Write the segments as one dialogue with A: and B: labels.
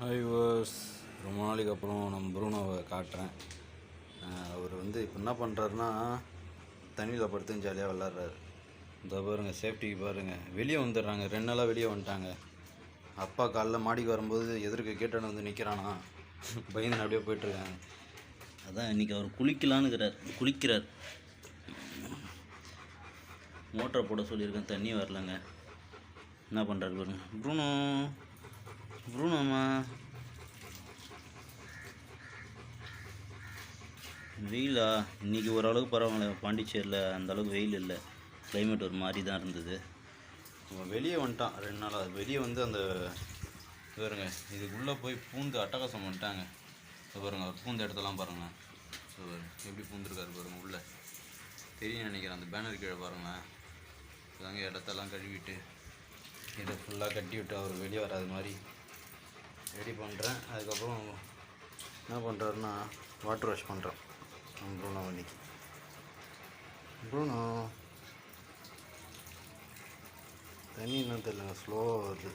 A: Hi was ரொம்ப நாளைக்கு அப்புறம் நம்ம ப்ரூனோவை காட்டுறேன். அவர் இப்போ என்ன பண்ணுறாருன்னா தண்ணியில் படுத்து ஜாலியாக விளாட்றாரு. இந்த பாருங்கள், சேஃப்டிக்கு பாருங்கள், வெளியே வந்துடுறாங்க. 2 நாளாக வெளியே வந்துட்டாங்க. அப்பா காலைல மாடிக்கு வரும்போது எதிர்க்க கேட்டான வந்து நிற்கிறானா, பயந்து அப்படியே போயிட்டுருக்காங்க.
B: அதான் இன்றைக்கி அவர் குளிக்கிறார். மோட்டரை போட சொல்லியிருக்கேன், தண்ணி வரலங்க. என்ன பண்ணுறாரு பாருங்க. ப்ரூனோம்மா வெயிலா? இன்றைக்கி ஓரளவுக்கு பரவாயில்ல. பாண்டிச்சேரியில் அந்தளவுக்கு வெயில் இல்லை, கிளைமேட் ஒரு மாதிரி தான் இருந்தது.
A: வெளியே வந்துட்டான் 2 நாளாக. வெளியே வந்து அந்த பாருங்க, இதுக்குள்ளே போய் பூந்து அட்டகாசம் பண்ணிட்டாங்க. பாருங்க, அவர் பூந்த இடத்தெல்லாம் பாருங்களேன். எப்படி பூந்துருக்காரு பாருங்கள். உள்ளே தெரியும் நினைக்கிறேன், அந்த பேனர் கீழே பாருங்களேன். இதாங்க இடத்தெல்லாம் கழுவிட்டு இதை ஃபுல்லாக கட்டி விட்டு அவர் வெளியே வராது மாதிரி ரெடி பண்ணுறேன். அதுக்கப்புறம் என்ன பண்ணுறாருன்னா வாட்டர் வாஷ் பண்ணுறேன் ப்ரூனோ. இன்னைக்கு ப்ரூனோ தண்ணி என்னன்னு தெரியல, ஸ்லோவாக வருது.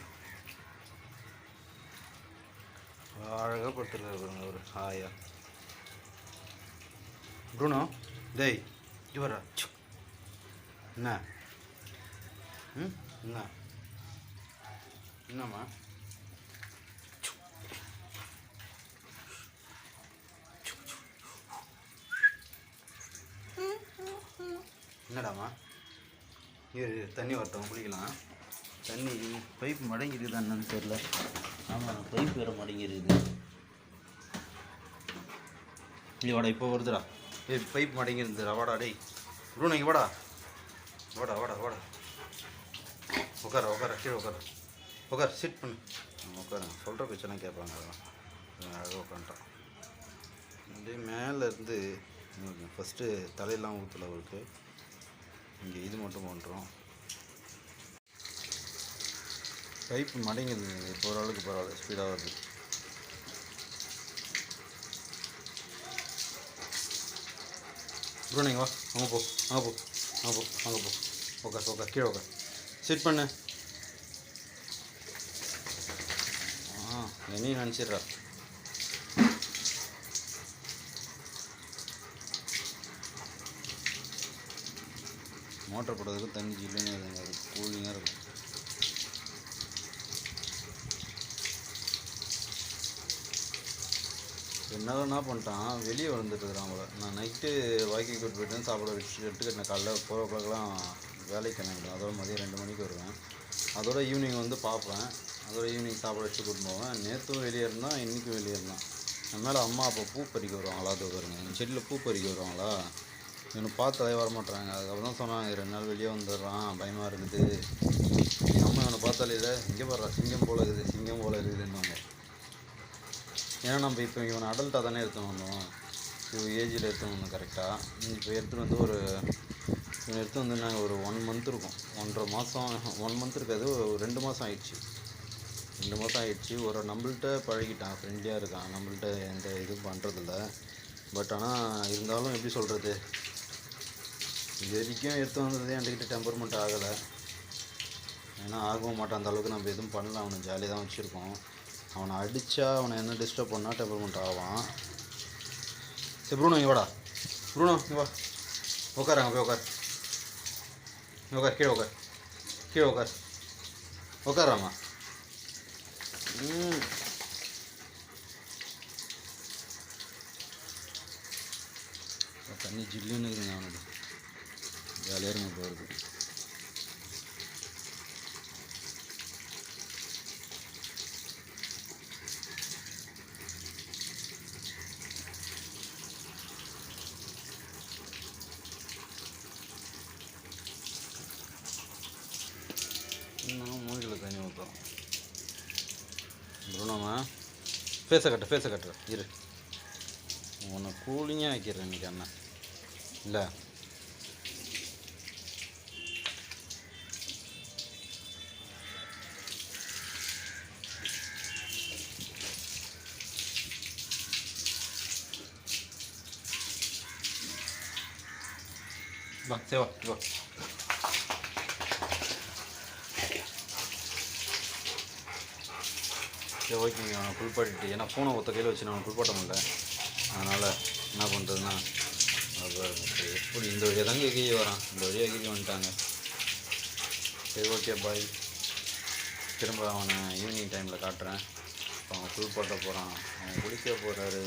A: அழகாக படுத்துருக்காரு பாருங்க அவர் ஹாயா. ப்ரூனோ டேய் இவரா என்ன என்ன என்னம்மா என்னடாம்மா? இரு தண்ணி வரட்டும், குளிக்கலாம்.
B: தண்ணி பைப் மடங்கிருக்குதா என்னன்னு தெரியல. ஆமாம், பைப் வேறு மடங்கிருக்குது.
A: நீ வாடா, இப்போ வருதுடா. பைப் மடங்கிருந்துடா. வாடா டேய் ப்ரூனோ, இங்கே வாடா வாடா வாடா வாடா. உட்கார கீழே உட்கார சிட் பண்ணு. உட்காருங்க, சொல்கிற பிரச்சனை கேட்பாங்க. அதெல்லாம் அழகாக உட்காந்துட்டான். அப்படியே மேலேருந்து ஃபஸ்ட்டு தலையெல்லாம் ஊற்றல அவருக்கு. இங்கே இது மட்டும் பண்ணுறோம். பைப்பு மடங்குது. இப்போ ஓரளவுக்கு பரவாயில்ல, ஸ்பீடாக வருது. ப்ரோ நீங்கள் வா, அங்கே போ. உட்கார் கீழே உட்கார். சிட் பண்ணு. என்னையும் நினச்சிட்றா. மோட்டர் போடுறதுக்கு தண்ணி ஜில்லுன்னு இருக்குங்க, அது கூலிங்காக இருக்கும். என்ன பண்ணிட்டான், வெளியே வந்துட்டுருக்குறான் அவங்கள. நான் நைட்டு வாக்கிங் கூட்டு போய்ட்டு சாப்பிட வச்சு கட்டின காலைல 4 o'clockலாம் வேலைக்கு கிளம்பிடுவேன். அதோட மதியம் 2 மணிக்கு வருவேன். அதோட ஈவினிங் வந்து பார்ப்பேன். அதோட ஈவினிங் சாப்பிட வச்சு கூட்டு போவேன். நேற்றும் வெளியே இருந்தான், இன்றைக்கும் வெளியே இருந்தான். என் மேலே அம்மா அப்போ பூ பறிக்க வருவாங்களா, அது வருங்க எங்கள் செடியில் பூ பறிக்க வருவாங்களா, இவனை பார்த்தாலே வரமாட்டாங்க. அதுக்கப்புறம் தான் சொன்னாங்க, 2 நாள் வெளியே வந்துடுறான், பயமாக இருக்குது. எங்கள் அம்மா இவனை பார்த்தாலே இல்லை, இங்கே பாடுறா சிங்கம் போல் இருக்குதுன்னுவாங்க. ஏன்னா நம்ம இப்போ இவனை அடல்ட்டாக தானே எடுத்துன்னு வந்தோம். ஏஜில் எடுத்துன்னு வந்தோம் கரெக்டாக. இப்போ எடுத்துன்னு வந்து இவனை எடுத்து வந்து நாங்கள் ஒரு 1 month இருக்கும். 1.5 மாதம் 1 month இருக்காது, ஒரு 2 மாதம் ஆயிடுச்சு. 2 மாதம் ஆயிடுச்சு. ஒரு நம்மள்கிட்ட பழகிட்டான், ஃப்ரெண்ட்லியாக இருக்கான், நம்மள்கிட்ட எந்த இதுவும் பண்ணுறதில்ல. பட் ஆனால் இருந்தாலும் எப்படி சொல்கிறது, இது வரைக்கும் எடுத்து வந்தது என்கிட்ட டெம்பர்மெண்ட் ஆகலை. ஏன்னா ஆகவும் மாட்டான், அந்த அளவுக்கு நம்ம எதுவும் பண்ணல. அவனை ஜாலியாக தான் வச்சுருக்கோம். அவனை அடித்தா அவனை என்ன டிஸ்டர்ப் பண்ணால் டெம்பர்மெண்ட் ஆவான். சரி ப்ரூனோ இங்கே வாடா. ப்ரூனோ இங்கே வா, உட்காராங்க போய் உட்கார். கீழே உட்காராமா. தண்ணி ஜில்லுன்னு இருக்குங்க அவனுக்கு, ஜாலியாக இருங்க போகிறது. இன்னும் மூஞ்சில் தண்ணி ஊற்றும். ப்ரூனோமா ஃபேஸை கட்டுற இரு, உன்னை கூலிங்காக வைக்கிறேன் இன்றைக்கி அண்ணன் இல்லை. வா சரி வா. சரி ஓகேங்க, அவனை குளிப்பாட்டிட்டு, ஏன்னா ஃபோனை ஒத்த கையில் வச்சு நான் குளிப்பாட்ட முடியல. அதனால் என்ன பண்ணுறதுன்னா, அது எப்படி இந்த வழியாக தாங்க கீழே வரான், இந்த வழியாக கீழே வந்துட்டாங்க. சரி ஓகே பாய். திரும்ப அவனை ஈவினிங் டைமில் காட்டுறேன். அவன் குளிப்பாட்ட போகிறான், அவன் குளிக்க போகிறாரு.